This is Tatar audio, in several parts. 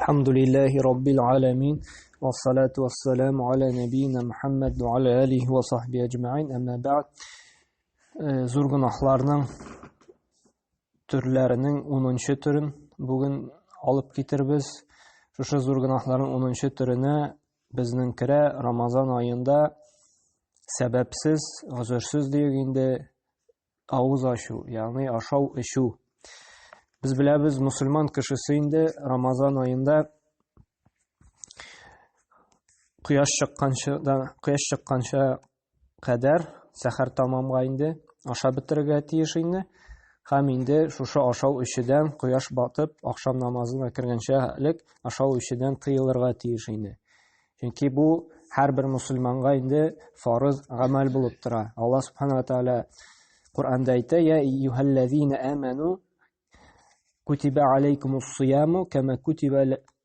الحمد لله رب العالمين والصلاة والسلام على نبينا Muhammad وعلى آله وصحبه أجمعين أما بعد zor günahlarının türlerinin 10. türün bugün alıp getirbiz. Şu zor günahların 10. türüne bizninkire Ramazan ayında sebepsiz, özürsüz diyeginde ağız aşu, yani aşağı eşu. Biz bilemiz Müslüman kişisinde Ramazan ayında quyosh chiqqancha qadar sahar tamomlaydi, asha bitirga tiyish indi. Ham endi shu ashav ishidan quyosh botib, oqshom namozini kirganchalik ashav ishidan tiyilirga tiyish indi. Chunki bu har bir musulmonga endi farz amal bo'lib turadi. Alloh subhanahu va taolo Qur'onda aytadi: "Ya ayyuhallazina amanu kutiba alaykumus siyamu kama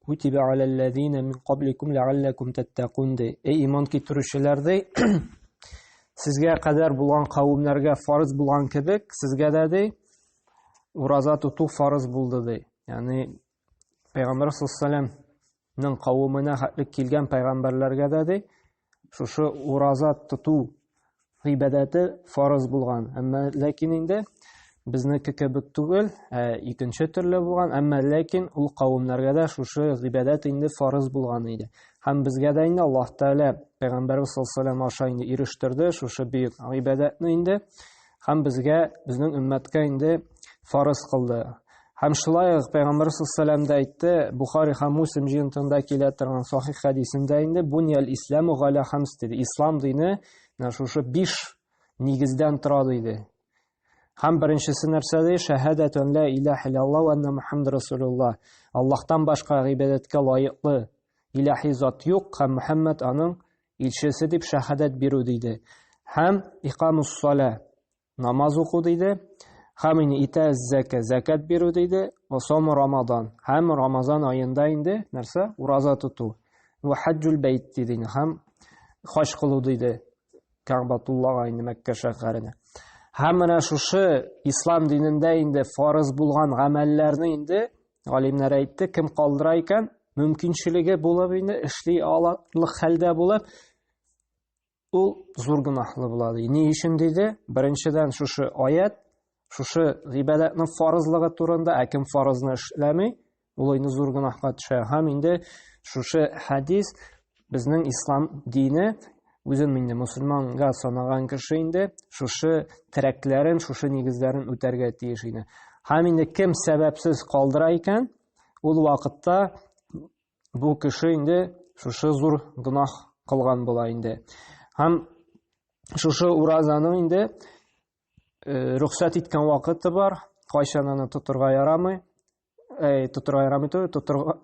kutiba alallazina min qablikum la'allakum tattaqun." Ey iymon keltiruvchilar, sizga qadar bo'lgan qavmlarga farz bo'lgan kibik sizga da roza tutuv farz bo'ldi. Ya'ni Payg'ambar sollallohu alayhi vasallamning qavmina haqlik kelgan payg'ambarlarga da shu roza tutuv ibadati farz bo'lgan. Ammo lekin endi bizniki kibik tugul, ikkinchi turli bo'lgan, ammo lekin u qavmlarga da shu ibodat endi farz bo'lgan edi. Ham bizga da endi Alloh taolo Payg'ambarimiz sollallohu alayhi vasallam o'sha endi erishtirdi shu buyuk ibodatni endi ham bizga, bizning ummatga endi farz qildi. Ham shulay Payg'ambar sollallohu alayhi vasallam aytdi, Buxoriy ham Muslim jildida keltirgan sahih hadisida endi bunyal islamu ala xams dedi. Islom dini shu 5 negizdan turadi dedi. Ham birinchisi narsada shahadatun la ilaha illalloh va anna Muhammad rasululloh. Allohdan boshqa ibodatga loyiqli ilahiy zot yo'q, ham Muhammad uning elchisi deb shahodat berdi deydi. Ham iqomus sola, namoz o'qi deydi. Ham itaz zakat berdi deydi. Va som Ramazon, ham Ramazon oyida endi narsa roza tutuv. Va hajjul bayt deydi. Ham haj qilib deydi. Ka'batulloh endi Makka shahrini. Hamma shu islom dinida endi farz bo'lgan amallarni endi olimlar aytdi, kim qoldirar ekan, mumkinchiligi bo'lib endi ishlay oladigan holda bo'lib, u zo'r gunohli bo'ladi. Ne ishim dedi? Birinchidan shu oyat, shu ibodatni farzligi turida kim farzni ishlamay, u endi zo'r gunohga tushadi. Ham endi shu hadis bizning islom dini o'zim endi musulmonga sanagan kishi endi shu tiraklarin, shu negizlarin o'targa tegish edi. Ham endi kim sababsiz qoldirar ekan, u vaqtda bu kishi endi shu zo'r gunoh qilgan bo'lar endi. Ham shu ro'zani endi ruxsat etgan vaqti bor, qayshanani tuturga yaramay,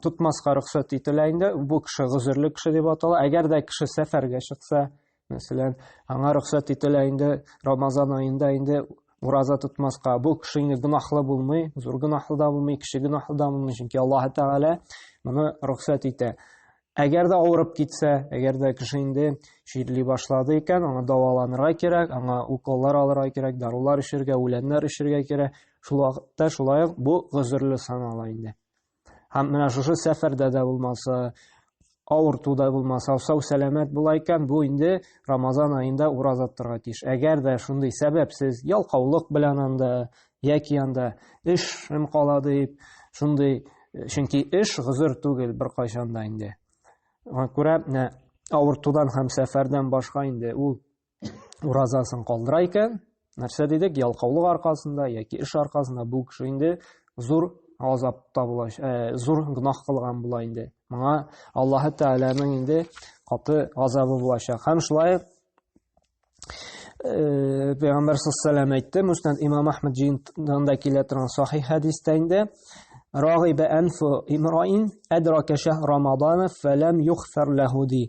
tutmasga ruxsat etiladi. Bu kishi g'uzurli kishi deb ataladi. Agarda kishi safarga chiqsa, masalan, anga ruxsat etiladi, Ramazon oyida endi roza tutmasga, bu kishi endi gunohli bo'lmay, zo'r gunohli da bo'lmay, kishi gunohli da bo'lmay, chunki Alloh taolo buni ruxsat etadi. Agarda og'rib ketsa, agarda kishi endi shirli boshladi ekan, uni davolanirga kerak, uni ukollar olirga kerak, dorilar ishirga, o'lanlar ishirga kerak. Shu vaqtda shulay bu g'uzurli sanaladi. Ham mana shu safarda da bo'lmasa, og'rituda bo'lmasa, sog' salomat bo'lar ekan, bu endi Ramazon oyida roza tuturga tegish. Agarda shunday sababsiz yalqovlik bilan anda yoki anda ishim qoladi deb, shunday chunki ish g'uzur tugul bir qachonda endi. Ko'ra, og'ritudan ham safardan boshqa endi u rozasini qoldirar ekan, narsa dedik, yalqovlik orqasida yoki ish orqasida bu kishi endi zo'r azobda bo'lish, zo'r gunoh qilgan bo'lar endi. Menga Alloh taolaning endi qati azobi bo'lacak. Ham shulay Payg'ambar sollallohu alayhi vasallam aytdi, Musnad Imom Ahmad jildida keltirgan sahih hadisda endi Raghiba anfu imra'in adraka shahr Ramazon falam yughfar lahu di.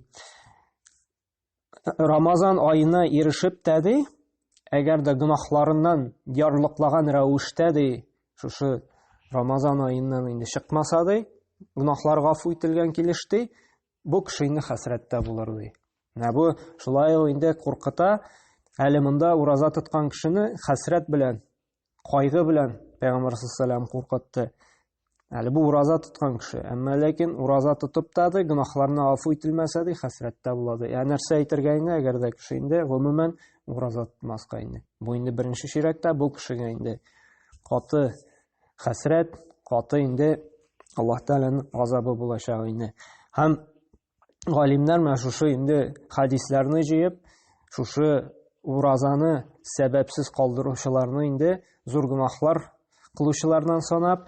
Ramazon oyina erishib dedi, agarda gunohlaridan yorliqlagan ravishda shu Ramazon oyidan endi chiqmasa gunohlar g'afu etilgan kelishdi, bu kishi endi hasratda bo'lardi. Bu shulay endi qo'rqita, hali bunda roza tutgan kishini hasrat bilan, qayg'u bilan Payg'ambar sollallohu alayhi vasallam qo'rqitdi. Әле бу ураза тоткан кеше. Әмма ләкин ураза тотып та гөнаһларны гафу ителмәсә хәсрәттә булады. Нәрсә әйтергә инде, әгәр дә кеше инде гомумән ураза тотмаска инде. Бу инде беренче чирәктә бу кешегә инде каты хәсрәт, каты инде Аллаһ Тәгаләнең газабы булачак инде. Һәм галимнәр менә шушы инде хадисларны җыеп, шушы уразаны сәбәпсез калдыручыларны инде зур гөнаһлар кылучылардан санап,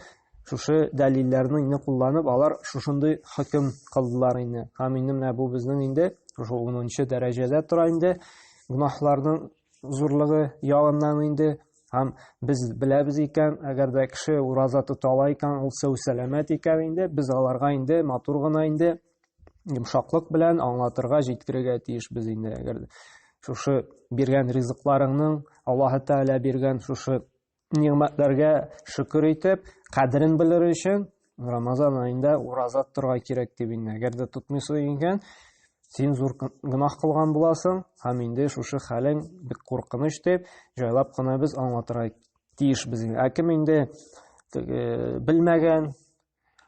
шушы дәлилләрне инде кулланып, алар шушындый хөкем кылдылар инде. Һәм инде менә бу безнең инде шушы 10-нчы дәрәҗәдә тора инде гөнаһларның зурлыгы ягыннан инде. Һәм без беләбез икән, әгәр дә кеше ураза тота ала икән, ул сау-сәламәт икән инде, біз аларга инде матур гына инде йомшаклык белән аңлатырга, җиткерергә тиешбез инде. Әгәр шушы биргән ризыкларыңның, Аллаһ Тәгалә биргән шушы ниъмәтләргә шөкер итеп, кадерен белер өчен Рамазан аенда ураза тотарга кирәк дип инде. Әгәр дә тотмыйсың икән, син зур гөнаһ кылган буласың, һәм инде шушы хәлең бик куркыныч дип җайлап кына без аңлатырга тиешбез инде. Кем инде белмәгән,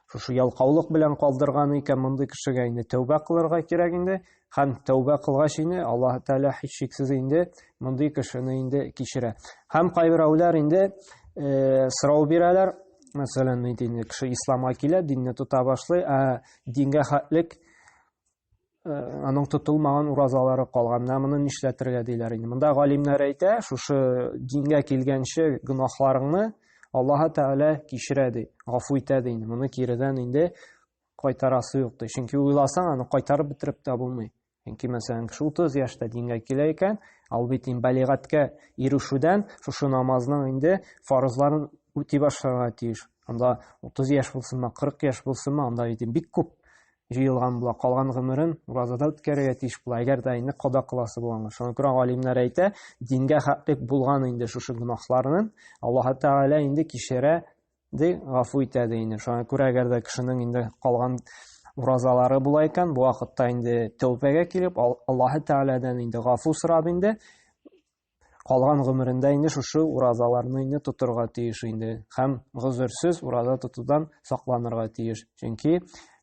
шушы ялкаулык белән калдырган икән, мондый кешегә инде тәүбә кылырга кирәк инде. Һәм тәүбә кылгач инде Аллаһ Тәгалә һич шиксез инде мондый кешене инде кичерә. Һәм кайберәүләр инде сорау бирәләр, мәсәлән, инде кеше исламга килә, динне тота башлый, дингә хәтлек аның тотылмаган уразалары калган. Моны нишләтергә диләр инде. Монда галимнәр әйтә, шушы дингә килгәнче гөнаһларыңны Аллаһ Тәгалә кичерә ди, гафу итә ди инде. Моны киредән инде кайтарасы юк ди. Чөнки уйласаң, аны кайтарып бетереп тә булмый. Чөнки мәсәлән, кеше 30 яшьтә дингә килә икән, албит балигатькә ирешүдән шушы намазның инде фарызларын үти башларга тиеш. Анда 30 яшь булсынмы, 40 яшь булсынмы, анда бик күп җыелган була, калган гомерен уразада үткәрергә тиеш була, әгәр дә инде када кыласы булганга. Шуңа күрә галимнәр әйтә, дингә хәтлек булган инде шушы гөнаһларны Аллаһ Тәгалә инде кичерә ди, гафу итә ди инде. Шуңа күрә әгәр дә кешенең инде калган уразалары була икән, бу вакытта инде тәүбәгә килеп, Аллаһ Тәгаләдән инде гафу сорап инде калган гомерендә инде шушы уразаларны инде тотырга тиеш инде. Һәм гозерсез ураза тотудан сакланырга тиеш. Чөнки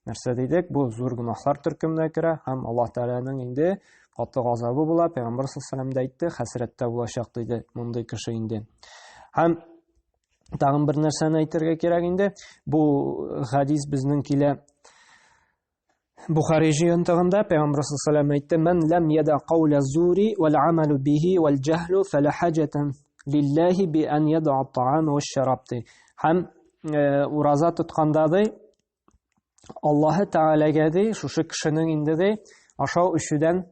нәрсә дидек, бу зур гөнаһлар төркеменә керә һәм Аллаһ Тәгаләнең инде каты газабы була. Пәйгамбер саллаллаһу алейһи әйтте, хәсрәттә булачак диде мондый кеше инде. Һәм тагын бер нәрсәне әйтергә кирәк инде. Бу хадис безнең килә Бухари җыентыгында. Пәйгамбер саллаллаһу алейһи әйтте, "Мен лам яда кауля зури вал амалу бихи вал джахлу фала хаҗатан лиллаһи би ан яда ат-таам ва аш-шараб." Һәм ураза тотканда Аллаһ Тәгаләгә ди, шушы кешенең инде ди, ашау эчүдән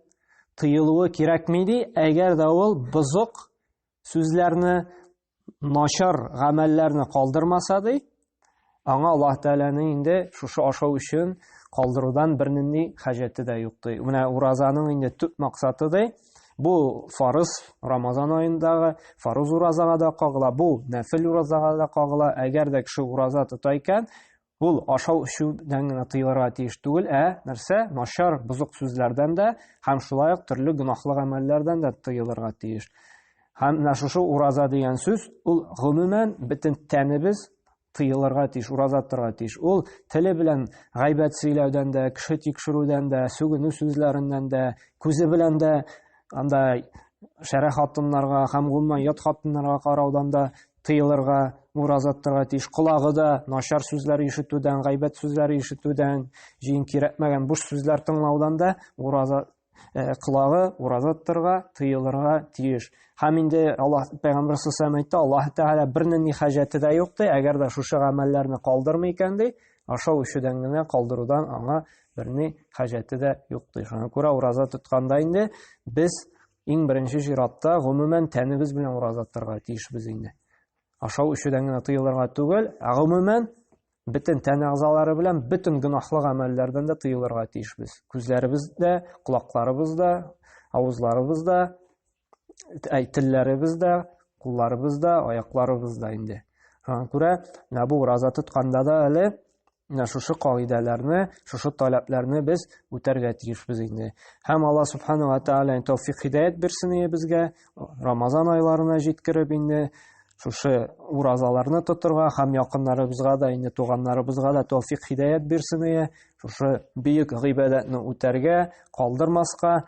тыелуы кирәкми ди, әгәр дә ул бозык сүзләрне, начар гамәлләрне калдырмаса ди, аңа Аллаһ Тәгаләнең инде шушы ашау өчен калдырудан бернинди хаҗәте дә юк ди. Менә уразаның инде төп максаты ди, бу фарыз Рамазан аендагы фарыз уразага да кагыла, бу нәфил уразага да кагыла. Әгәр дә кеше ураза тота икән, ул ашау эчүдән генә тыелырга тиеш түгел, нәрсә? Начар, бозык сүзләрдән дә һәм шулай ук төрле гөнаһлы гамәлләрдән дә тыелырга тиеш. Һәм менә шушы ураза дигән сүз, ул гомумән бөтен тәнебез тыелырга тиеш, ураза торырга тиеш. Ул теле белән гайбәт сөйләүдән дә, кеше тикшерүдән дә, сүгенү сүзләреннән дә, күзе белән дә анда шәрә хатыннарга һәм гомумән ят хатыннарга караудан да тыелырга, ураза торырга тиеш. Колагы да начар сүзләр ишетүдән, гайбәт сүзләре ишетүдән, җыен кирәкмәгән буш сүзләр тыңлаудан да ураза колагы ураза торырга, тыелырга тиеш. Һәм инде Аллаһ Пәйгамбер саллаллаһу әйтте, Аллаһ Тәгалә бернинди хаҗәте дә юк ди, әгәр дә шушы гамәлләрне калдырмый икән ди, ашау эчүдән генә калдырудан аңа берни хаҗәте дә юк ди. Шуңа күрә ураза тотканда инде без иң беренче җиратта гомумән тәнебез белән ураза торырга тиешбез инде. Ашау эчүдән генә тыелырга түгел, гомумән бөтен тән әгъзалары белән бөтен гөнаһлы гамәлләрдән дә тыелырга тиешбез. Күзләребез дә, колакларыбыз да, авызларыбыз да, телләребез дә, кулларыбыз да, аякларыбыз да инде. Шуңа күрә бу ураза тотканда да әле шушы кагыйдәләрне, шушы таләпләрне без үтәргә тиешбез инде. Һәм Аллаһ Субханаһу ва Тәгалә тәүфик хидаят бирсен безгә, Рамазан айларына җиткереп инде шушы уразаларны тотырга һәм якыннарыбызга да, инде туганнарыбызга да тәүфыйк һидаят бирсен, шушы бөек гыйбадәтне үтәргә, калдырмаска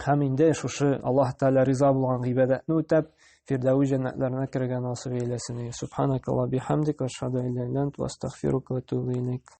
һәм инде шушы Аллаһ Тәгалә риза булган гыйбадәтне үтәп, фирдәүс җәннәтләренә кергән насыйп әйләсен. Субханакалла бихамдика, ашһаду ан ла илаһа илля анта, астагфирука ва атубу илейк.